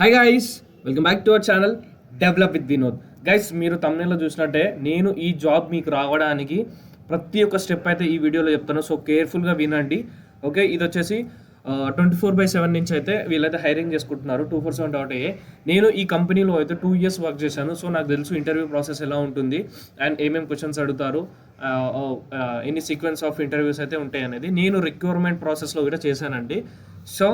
Hi guys, welcome back to our channel develop with Vinod. Guys, మీరు తమ్ముళ్ళలో చూసినట్టే నేను ఈ జాబ్ మీకు రావడానికి ప్రతి ఒక్క స్టెప్ అయితే ఈ వీడియోలో చెప్తాను. సో కేర్ఫుల్గా వినండి. ఓకే, ఇది వచ్చేసి 24/7 నుంచి అయితే వీళ్ళైతే హైరింగ్ చేసుకుంటున్నారు. 247.a. నేను ఈ కంపెనీలో అయితే 2 years వర్క్ చేశాను. సో నాకు తెలుసు ఇంటర్వ్యూ ప్రాసెస్ ఎలా ఉంటుంది అండ్ ఏమేమి క్వశ్చన్స్ అడుగుతారు, ఎన్ని సీక్వెన్స్ ఆఫ్ ఇంటర్వ్యూస్ అయితే ఉంటాయి అనేది నేను రిక్రూట్మెంట్ ప్రాసెస్లో కూడా చేశానండి. సో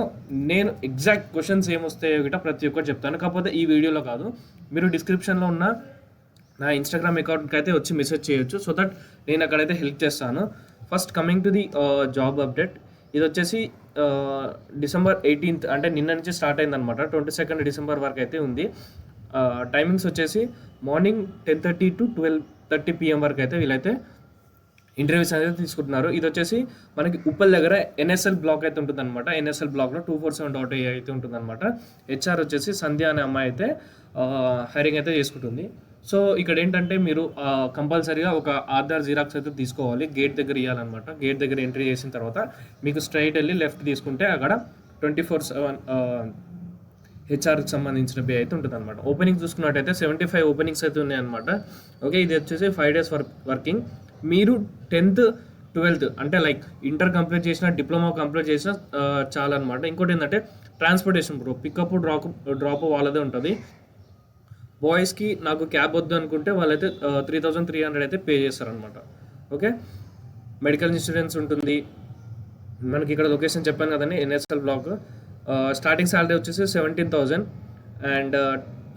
నేను ఎగ్జాక్ట్ క్వశ్చన్స్ ఏమొస్తాయో గిట్ట ప్రతి ఒక్కటి చెప్తాను. కాకపోతే ఈ వీడియోలో కాదు, మీరు డిస్క్రిప్షన్లో ఉన్న నా ఇన్స్టాగ్రామ్ అకౌంట్కి అయితే వచ్చి మెసేజ్ చేయొచ్చు. సో దట్ నేను అక్కడైతే హెల్ప్ చేస్తాను. First coming to the job update. ఇది వచ్చేసి December 18th అంటే నిన్న నుంచి స్టార్ట్ అయిందనమాట. 22nd December వరకు అయితే ఉంది. టైమింగ్స్ వచ్చేసి మార్నింగ్ 10:30 to 12:30 PM వరకు అయితే వీళ్ళైతే ఇంటర్వ్యూస్ అనేది తీసుకుంటున్నారు. ఇది వచ్చేసి మనకి ఉప్పల్ దగ్గర ఎన్ఎస్ఎల్ బ్లాక్ అయితే ఉంటుంది అనమాట. ఎన్ఎస్ఎల్ బ్లాక్లో 247.a అయితే ఉంటుంది అనమాట. హెచ్ఆర్ వచ్చేసి సంధ్య అనే అమ్మాయి అయితే హైరింగ్ అయితే చేసుకుంటుంది. సో ఇక్కడ ఏంటంటే మీరు కంపల్సరీగా ఒక ఆధార్ జిరాక్స్ అయితే తీసుకోవాలి. గేట్ దగ్గర ఇవ్వాలన్నమాట. గేట్ దగ్గర ఎంట్రీ చేసిన తర్వాత మీకు స్ట్రైట్ వెళ్ళి లెఫ్ట్ తీసుకుంటే అక్కడ 24/7 హెచ్ఆర్కి సంబంధించిన పే అయితే ఉంటుంది అనమాట. ఓపెనింగ్ చూసుకున్నట్టయితే 75 ఓపెనింగ్స్ అయితే ఉన్నాయన్నమాట. ఓకే, ఇది వచ్చేసి 5 days వర్కింగ్. మీరు 10th 12th అంటే లైక్ ఇంటర్ కంప్లీట్ చేసిన, డిప్లొమా కంప్లీట్ చేసిన చాలన్నమాట. ఇంకోటి ఏంటంటే ట్రాన్స్పోర్టేషన్ బ్రో, పికప్ డ్రాప్ వాళ్ళదే ఉంటుంది. బాయ్స్కి నాకు క్యాబ్ వద్దు అనుకుంటే వాళ్ళైతే 3,300 అయితే పే చేస్తారనమాట. ఓకే, మెడికల్ ఇన్సూరెన్స్ ఉంటుంది. మనకి ఇక్కడ లొకేషన్ చెప్పాను కదండి, ఎన్ఎస్ఎల్ బ్లాక్. స్టార్టింగ్ శాలరీ వచ్చేసి 17,000 అండ్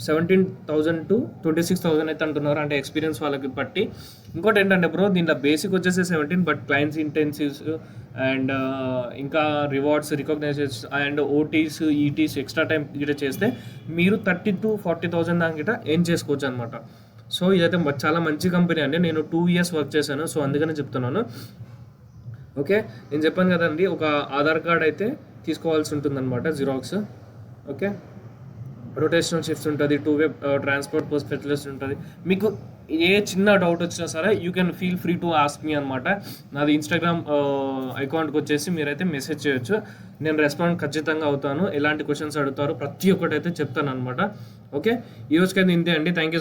17,000 to 26,000 అయితే అంటున్నారు, అంటే ఎక్స్పీరియన్స్ వాళ్ళకి బట్టి. ఇంకోటి ఏంటంటే బ్రో, దీంట్లో బేసిక్ వచ్చేసి 17, బట్ క్లయింట్స్ ఇంటెన్సివ్స్ అండ్ ఇంకా rewards, recognitions and OTs, ETs extra time గిట్ట చేస్తే మీరు 30,000 to 40,000 దాకా గిట్ట ఏం చేసుకోవచ్చు అనమాట. సో ఇదైతే చాలా మంచి కంపెనీ అండి. నేను 2 years వర్క్ చేశాను, సో అందుకనే చెప్తున్నాను. ఓకే, నేను చెప్పాను కదండి, ఒక ఆధార్ కార్డ్ అయితే తీసుకోవాల్సి ఉంటుందన్నమాట, జిరాక్స్. ఓకే, రొటేషనల్ షిఫ్ట్స్ ఉంటుంది, 2-way ట్రాన్స్పోర్ట్ స్పెషలిస్ట్ ఉంటుంది. మీకు ఏ చిన్న డౌట్ వచ్చినా సరే you can feel free to ask me అనమాట. నాది ఇన్స్టాగ్రామ్ అకౌంట్కి వచ్చేసి మీరైతే మెసేజ్ చేయొచ్చు. నేను రెస్పాండ్ ఖచ్చితంగా అవుతాను. ఎలాంటి క్వశ్చన్స్ అడుగుతారు ప్రతి ఒక్కటి అయితే చెప్తాను అనమాట. ఓకే, ఈ రోజుకైతే ఇంతే అండి. Thank you.